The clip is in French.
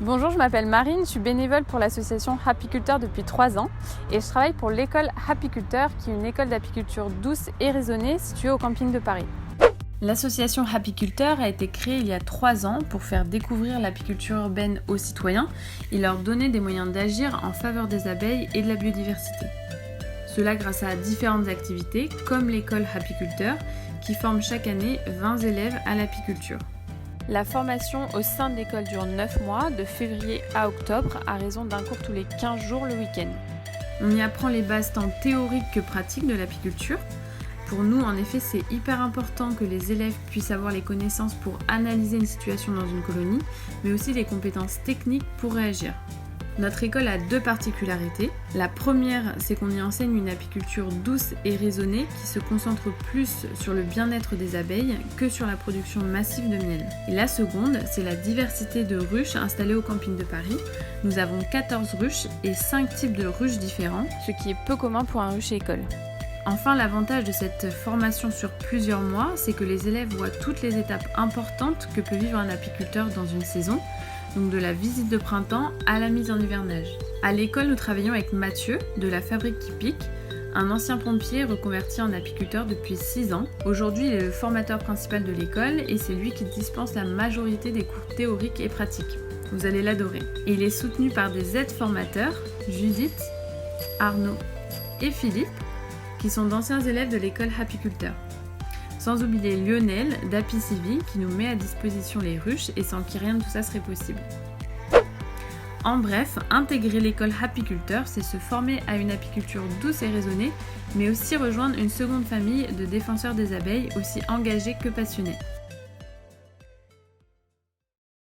Bonjour, je m'appelle Marine, je suis bénévole pour l'association Apiculteur depuis 3 ans et je travaille pour l'école Apiculteur qui est une école d'apiculture douce et raisonnée située au camping de Paris. L'association Apiculteur a été créée il y a 3 ans pour faire découvrir l'apiculture urbaine aux citoyens et leur donner des moyens d'agir en faveur des abeilles et de la biodiversité. Cela grâce à différentes activités comme l'école Apiculteur qui forme chaque année 20 élèves à l'apiculture. La formation au sein de l'école dure 9 mois, de février à octobre, à raison d'un cours tous les 15 jours le week-end. On y apprend les bases tant théoriques que pratiques de l'apiculture. Pour nous, en effet, c'est hyper important que les élèves puissent avoir les connaissances pour analyser une situation dans une colonie, mais aussi les compétences techniques pour réagir. Notre école a 2 particularités. La première, c'est qu'on y enseigne une apiculture douce et raisonnée qui se concentre plus sur le bien-être des abeilles que sur la production massive de miel. Et la seconde, c'est la diversité de ruches installées au camping de Paris. Nous avons 14 ruches et 5 types de ruches différents, ce qui est peu commun pour un rucher-école. Enfin, l'avantage de cette formation sur plusieurs mois, c'est que les élèves voient toutes les étapes importantes que peut vivre un apiculteur dans une saison, donc de la visite de printemps à la mise en hivernage. À l'école, nous travaillons avec Mathieu, de la Fabrique qui pique, un ancien pompier reconverti en apiculteur depuis 6 ans. Aujourd'hui, il est le formateur principal de l'école et c'est lui qui dispense la majorité des cours théoriques et pratiques. Vous allez l'adorer. Et il est soutenu par des aides-formateurs, Judith, Arnaud et Philippe, qui sont d'anciens élèves de l'école Apiculteur. Sans oublier Lionel d'Apicivi qui nous met à disposition les ruches et sans qui rien de tout ça serait possible. En bref, intégrer l'école Apiculteur, c'est se former à une apiculture douce et raisonnée, mais aussi rejoindre une seconde famille de défenseurs des abeilles aussi engagés que passionnés.